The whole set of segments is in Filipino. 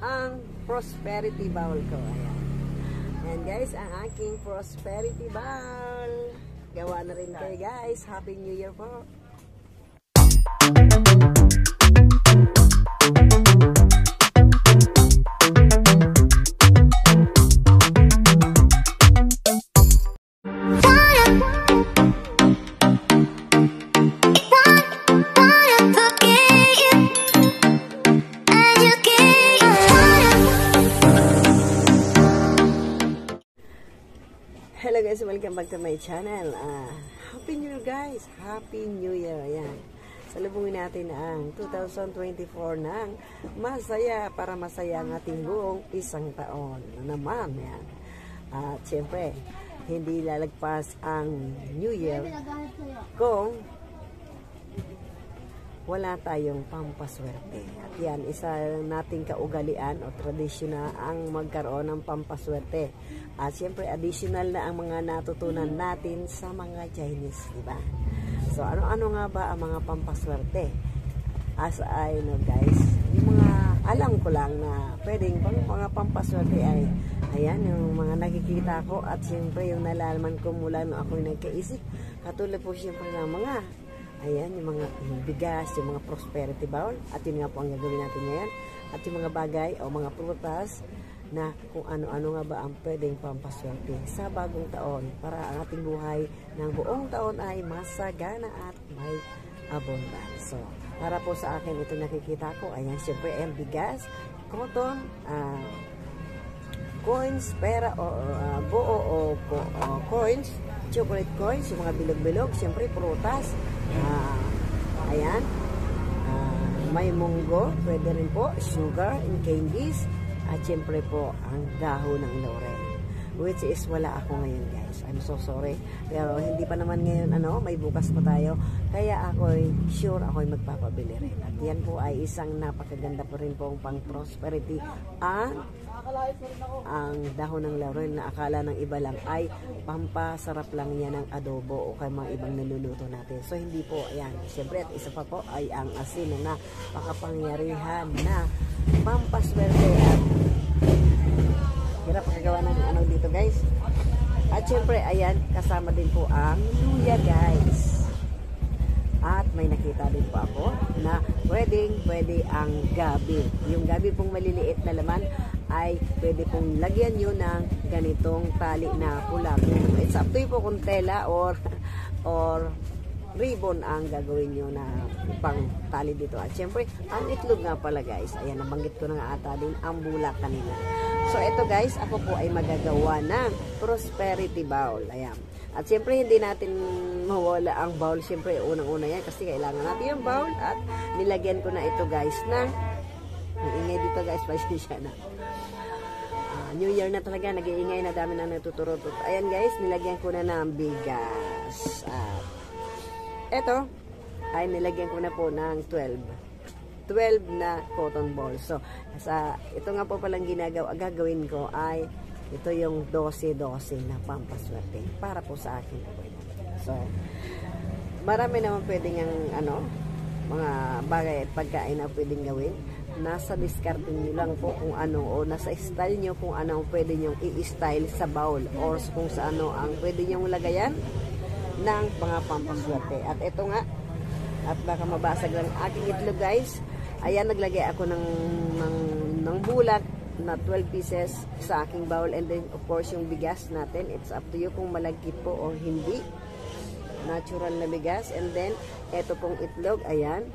ang prosperity bowl ko. Ayan. And guys, ang aking prosperity bowl. Gawa na rin kayo guys. Happy New Year po. Hello guys, welcome back to my channel. Happy New Year guys! Happy New Year! Ayan. Salubungin natin ang 2024 ng masaya para masaya ang ating buong isang taon. Naman yan. At syempre, hindi lalagpas ang New Year kung wala tayong pampaswerte. At yan, isa nating kaugalian o tradisyon ang magkaroon ng pampaswerte. At syempre, additional na ang mga natutunan natin sa mga Chinese, di ba? So, ano-ano nga ba ang mga pampaswerte? As I know guys, yung mga alam ko lang na pwedeng mga pampaswerte ay, ayan, yung mga nakikita ko at syempre yung nalalaman ko mula nung ako'y nagkaisip. Katulad po syempre ng mga ayan, yung mga bigas, yung mga prosperity bowl. At yun nga po ang gagawin natin ngayon. At yung mga bagay o mga prutas na kung ano-ano nga ba ang pwedeng pampaswerte sa bagong taon para ang ating buhay ng buong taon ay masagana at may abundance. So, para po sa akin ito nakikita ko, ayan, syempre ang bigas, cotton, coins, pera o buo o coins, chocolate coins, yung mga bilog-bilog, syempre prutas. Ayan, may munggo, pwede rin po, sugar and candies, at syempre po ang dahon ng laurel, which is wala ako ngayon guys. I'm so sorry, pero hindi pa naman ngayon may bukas pa tayo, kaya ako'y sure ako'y magpapabili rin. At yan po ay isang napakaganda po rin po pang prosperity ang dahon ng laurel na akala ng iba lang ay pampasarap lang niya ng adobo o kay mga ibang niluluto natin. So hindi po, ayan, syempre at isa pa po ay ang asin na makapangyarihan na pampaswerte at hirap makagawa ng dito guys. At syempre ayan, kasama din po ang luya guys. At may nakita din po ako na pwede ang gabi. Yung gabi pong maliliit na laman ay pwede pong lagyan nyo ng ganitong tali na pula. It's up to you po kung tela or ribbon ang gagawin nyo na pang tali dito. At syempre, ang itlog nga pala guys. Ayan, nabanggit ko na nga ata din ang bulak kanina. So ito guys, ako po ay magagawa ng prosperity bowl. Ayan. At syempre, hindi natin mawala ang bowl. Syempre, unang-una yan kasi kailangan natin yung bowl. At nilagyan ko na ito guys ng ingay dito guys, pasensya na. New Year na talaga, nag-iingay na, dami na natuturot. Ayan guys, nilagyan ko na ng bigas. At eto, ay nilagyan ko na po ng 12 na cotton balls. So, ito nga po palang gagawin ko ay ito yung 12 na pampaswerte para po sa akin. So, marami naman pwedeng mga bagay at pagkain na pwedeng gawin. Nasa diskarte nyo lang po kung ano o nasa style nyo kung ano ang pwede nyo i-style sa bowl or kung sa ano ang pwede nyo lagayan ng mga pampaswerte. At ito nga, at baka mabasag lang aking itlog guys. Ayan, naglagay ako ng bulak na 12 pieces sa aking bowl, and then of course yung bigas natin, it's up to you kung malagkit po o hindi. Natural na bigas. And then eto pong itlog, ayan,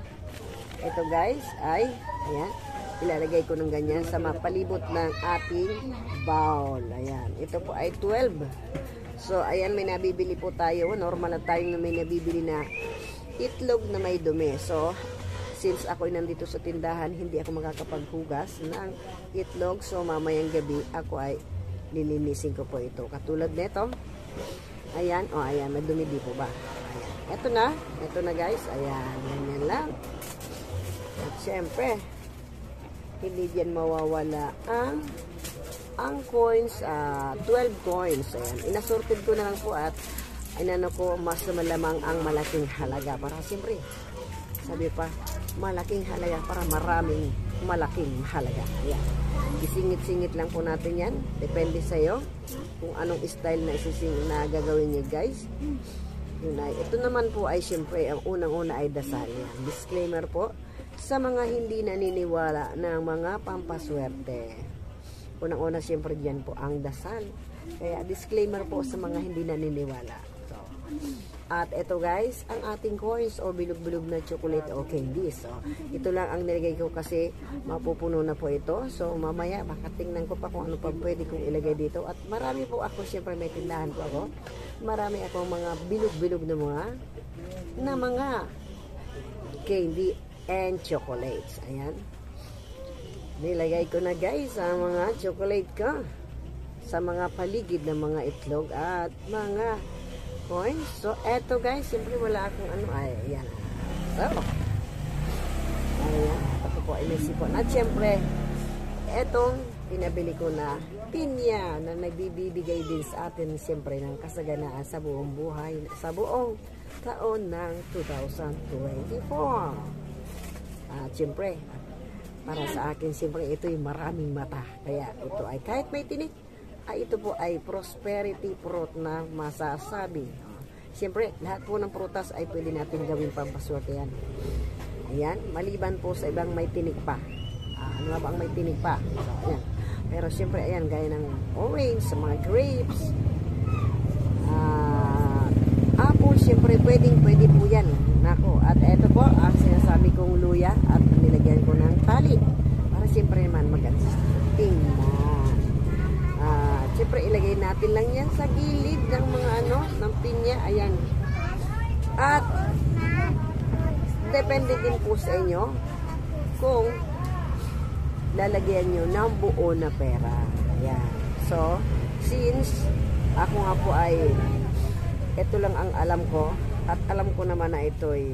ito guys ay ayan, ilalagay ko ng ganyan sa mapalibot ng ating bowl. Ayan, ito po ay 12. So ayan, may nabibili po tayo, normal na tayong may nabibili na itlog na may dumi. So since ako ay nandito sa tindahan, hindi ako makakapaghugas ng itlog. So mamayang gabi ako ay lilinisin ko po ito. Katulad nito. Ayan, ayan, may dumi di po ba? Ayan. Ito na guys. Ayan, ganyan lang. At syempre, hindi diyan mawawala ang coins, 12 coins. Ayan, inasorted ko na lang po at inano ko, mas malamang ang malaking halaga para siyempre, sabi pa, malaking halaga para maraming malaking halaga. Ayan. Isingit-singit lang po natin yan. Depende sa'yo kung anong style na na gagawin niyo guys. Yun ay, ito naman po ay syempre, ang unang-una ay dasal. Yan. Disclaimer po, sa mga hindi naniniwala ng mga pampaswerte. Unang-una syempre dyan po ang dasal. Kaya disclaimer po sa mga hindi naniniwala. So, at ito guys, ang ating coins o bilog-bilog na chocolate o candy. So, ito lang ang nilagay ko kasi mapupuno na po ito. So, mamaya baka tingnan ko pa kung ano pa pwede kong ilagay dito. At marami po ako, syempre may tindahan po ako. Marami akong mga bilog-bilog na mga candy and chocolates. Ayan. Nilagay ko na guys ang mga chocolate ko sa mga paligid ng mga itlog at mga coins. So, eto guys, siyempre wala akong ano, ay, ayan. So, ayan, ito po ay may sipon. At siyempre, etong pinabili ko na pinya na nagbibigay din sa atin siyempre ng kasaganaan sa buong buhay, sa buong taon ng 2024. At siyempre, para sa akin, siyempre ito yung maraming mata. Kaya ito ay kahit may tinik, ay ito po ay prosperity fruit na masasabi. Siyempre, lahat po ng prutas ay pwede natin gawin pampaswerte yan. Ayan, maliban po sa ibang may tinik pa. Ano nga ba ang may tinik pa? So, ayan. Pero siyempre, ayan, gaya ng orange, sa mga grapes, apple, siyempre, pwede po yan. Nako, at ito po, ang sinasabi kong luya at nilagyan ko ng tali. Para siyempre naman maganda. Tingnan. Siyempre, ilagay natin lang yan sa gilid ng mga ng pinya. Ayan. At, depende din po sa inyo kung lalagyan nyo ng buo na pera. Ayan. So, since ako nga po ay ito lang ang alam ko at alam ko naman na ito ay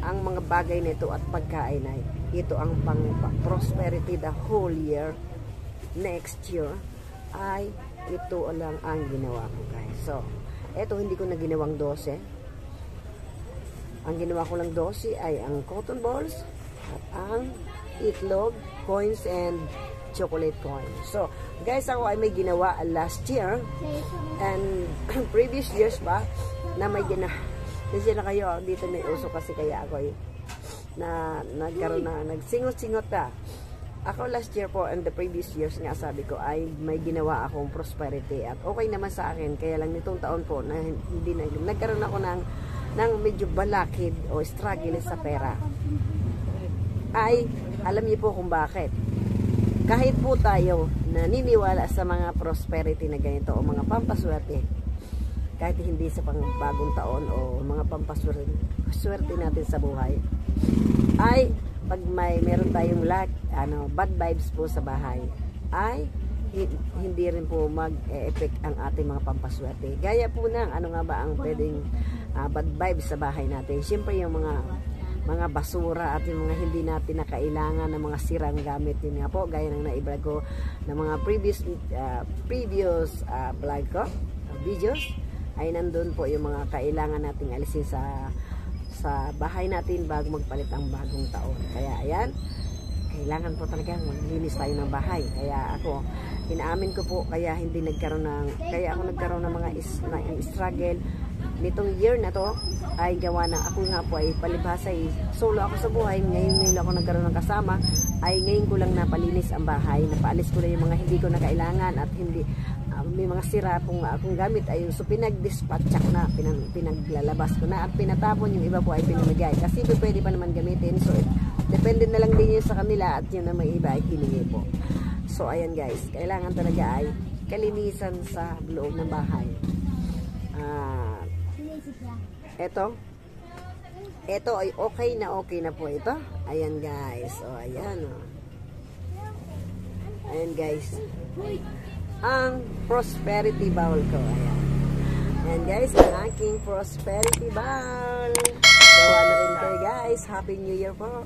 ang mga bagay nito at pagkain ay ito ang pang prosperity the whole year next year ay ito lang ang ginawa ko guys. So, ito hindi ko na ginawang 12. Ang ginawa ko lang 12 ay ang cotton balls at ang itlog, coins, and chocolate coins. So, guys, ako ay may ginawa last year and previous years pa na may ginawa. Kasi na kayo, dito may uso kasi kaya ako ay nagkaroon na, nagsingot-singot ka. Ako last year po and the previous years nga sabi ko ay may ginawa akong prosperity at okay naman sa akin. Kaya lang nitong taon po na hindi nagkaroon ako ng medyo balakid o struggle sa pera. Ay, alam niyo po kung bakit. Kahit po tayo naniniwala sa mga prosperity na ganito o mga pampaswerte, kahit hindi sa pangbagong taon o mga pampaswerte natin sa buhay, ay pag meron tayong bad vibes po sa bahay, ay hindi rin po mag-effect ang ating mga pampaswerte. Gaya po ng ano nga ba ang pwedeng bad vibes sa bahay natin. Siyempre yung mga basura at yung mga hindi natin na kailangan ng mga sirang gamit. Yun nga po, gaya ng naibrag ko ng mga previous vlog ko, videos, ay nandun po yung mga kailangan nating alisin sa bahay natin bago magpalit ang bagong taon. Kaya ayan, kailangan po talaga maglinis tayo ng bahay. Kaya ako, inaamin ko po, kaya ako nagkaroon ng mga struggle nitong year na to ay gawa na ako nga po ay palibhasa ay solo ako sa buhay. Ngayon ako nagkaroon ng kasama ay ngayon ko lang napalinis ang bahay, napaalis ko na yung mga hindi ko na kailangan at hindi may mga sira akong gamit ayun, so pinag-dispatch na, pinaglalabas ko na at pinatapon, yung iba po ay pinamigay kasi pwede pa naman gamitin. So depende na lang din yun sa kanila at yun na may iba ay hiningi po. So ayan guys, kailangan talaga ay kalinisan sa loob ng bahay. Ito ay okay na po ito. Ayan guys. O ayan o. Ayan guys. Ang prosperity bowl ko. Ayan. Ayan guys, ang aking prosperity bowl. Gawa na rin kayo guys. Happy New Year po.